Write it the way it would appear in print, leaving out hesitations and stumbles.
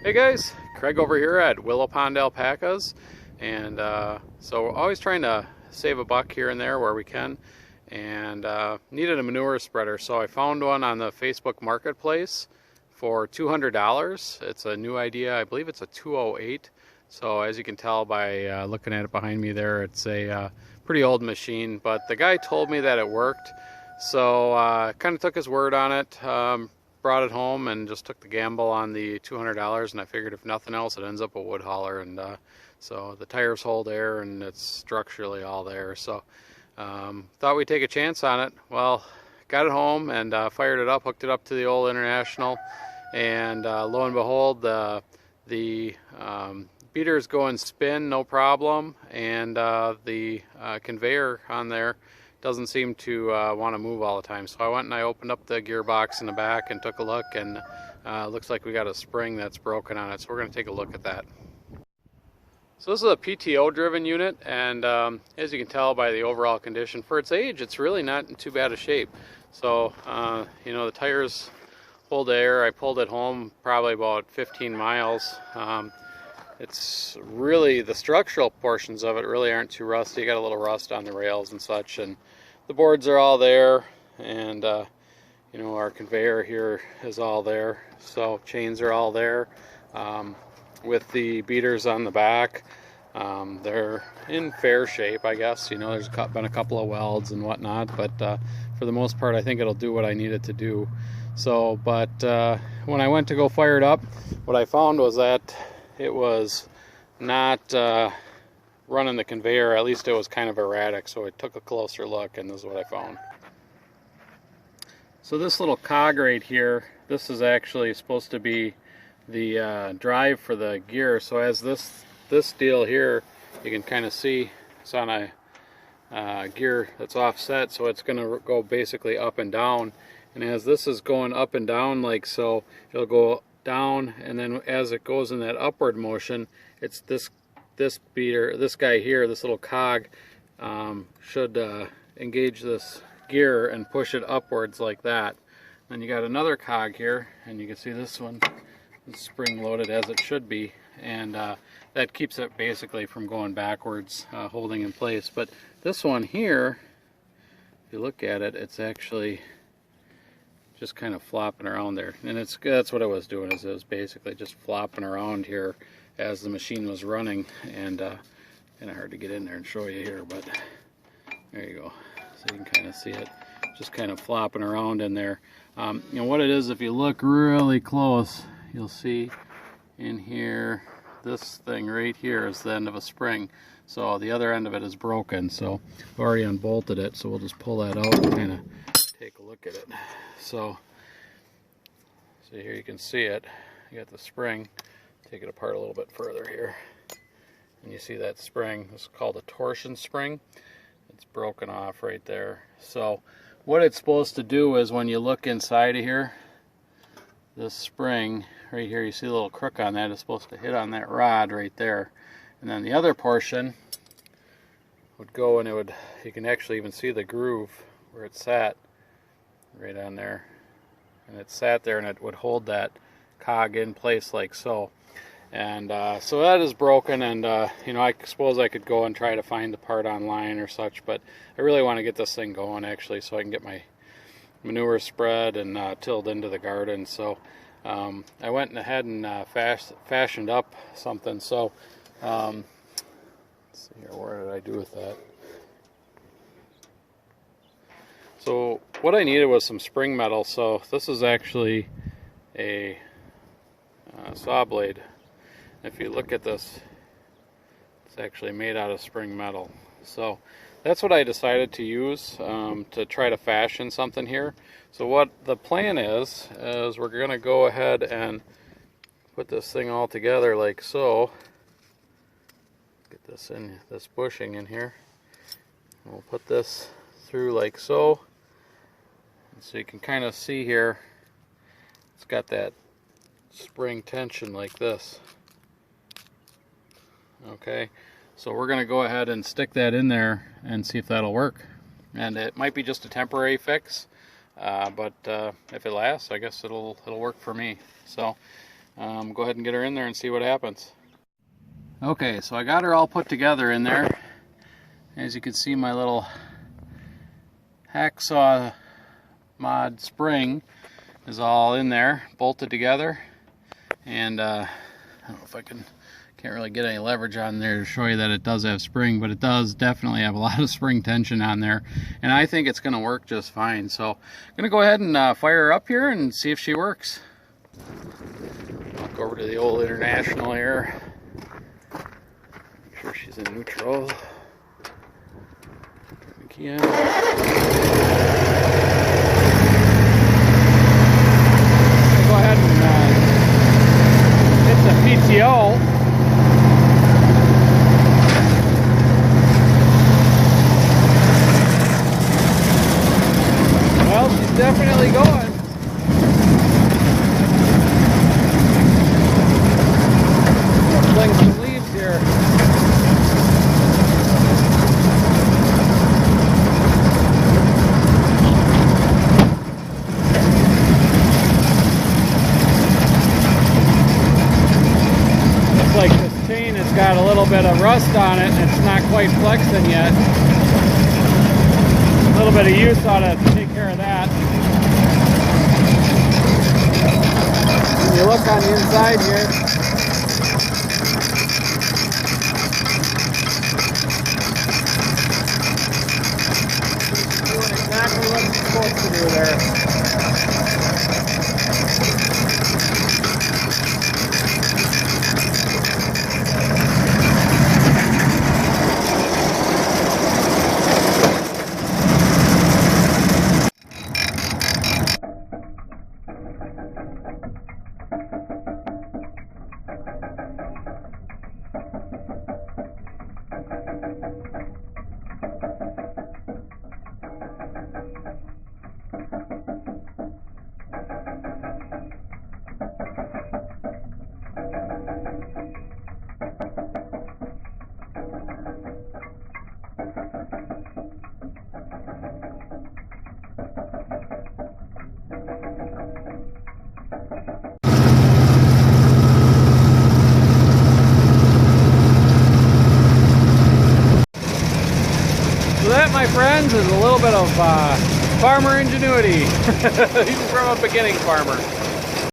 Hey guys, Craig over here at Willow Alpacas, and so we're always trying to save a buck here and there where we can, and needed a manure spreader, so I found one on the Facebook Marketplace for $200. It's a new idea. I believe it's a 208. So as you can tell by looking at it behind me there, it's a pretty old machine, but the guy told me that it worked, so kind of took his word on it. Brought it home and just took the gamble on the $200, and I figured if nothing else it ends up a wood hauler, and so the tires hold air and it's structurally all there, so thought we'd take a chance on it. Well, got it home and fired it up, hooked it up to the old International, and lo and behold, the beaters go and spin no problem, and the conveyor on there doesn't seem to want to move all the time. So I went and I opened up the gearbox in the back and took a look, and looks like we got a spring that's broken on it, so we're going to take a look at that. So this is a PTO driven unit, and as you can tell by the overall condition, for its age it's really not in too bad a shape. So you know, the tires hold air. I pulled it home probably about 15 miles. It's really, the structural portions of it really aren't too rusty. You got a little rust on the rails and such, and the boards are all there, and you know, our conveyor here is all there, so chains are all there, with the beaters on the back. They're in fair shape, I guess. You know, there's been a couple of welds and whatnot, but for the most part I think it'll do what I need it to do. So, but when I went to go fire it up, what I found was that it was not running the conveyor. At least it was kind of erratic, so I took a closer look, and this is what I found. So this little cog right here, this is actually supposed to be the drive for the gear. So as this deal here, you can kind of see it's on a gear that's offset, so it's going to go basically up and down, and as this is going up and down like so, it'll go down, and then as it goes in that upward motion, it's this beater, this guy here, this little cog, should engage this gear and push it upwards like that. Then you got another cog here, and you can see this one is spring loaded as it should be, and that keeps it basically from going backwards, holding in place. But this one here, if you look at it, it's actually just kind of flopping around there, and that's what it was doing, is it was basically just flopping around here as the machine was running, and kind of hard to get in there and show you here, but there you go. So you can kind of see it just kind of flopping around in there. You know what it is, if you look really close, you'll see in here, this thing right here is the end of a spring, so the other end of it is broken. So I've already unbolted it, so we'll just pull that out and kind of take a look at it. So here you can see it. You got the spring. Take it apart a little bit further here, and you see that spring. This is called a torsion spring. It's broken off right there. So what it's supposed to do is, when you look inside of here, this spring right here, you see a little crook on that, is supposed to hit on that rod right there, and then the other portion would go, and it would, you can actually even see the groove where it sat right on there, and it sat there, and it would hold that cog in place like so. And so that is broken, and you know, I suppose I could go and try to find the part online or such, but I really want to get this thing going actually, so I can get my manure spread and tilled into the garden. So I went ahead and fashioned up something. So let's see here, where did I do with that? So what I needed was some spring metal. So this is actually a saw blade. If you look at this, it's actually made out of spring metal. So that's what I decided to use to try to fashion something here. So what the plan is we're going to go ahead and put this thing all together like so. Get this in, this bushing in here. We'll put this through like so. So you can kind of see here, it's got that spring tension like this. Okay, so we're going to go ahead and stick that in there and see if that'll work. And it might be just a temporary fix, but if it lasts, I guess it'll work for me. So go ahead and get her in there and see what happens. Okay, so I got her all put together in there. As you can see, my little hacksaw mod spring is all in there, bolted together. And I don't know if can't really get any leverage on there to show you that it does have spring, but it does definitely have a lot of spring tension on there. And I think it's going to work just fine. So I'm going to go ahead and fire her up here and see if she works. I'll go over to the old International here. Make sure she's in neutral. Turn the key on. I'll go ahead and hit the PTO. Well, she's definitely going. Fling some leaves here. Looks like this chain has got a little bit of rust on it and it's not quite flexing yet. A little bit of use ought to take care of that. When you look on the inside here, doing exactly what it's supposed to do there. So that, my friends, is a little bit of farmer ingenuity from a beginning farmer.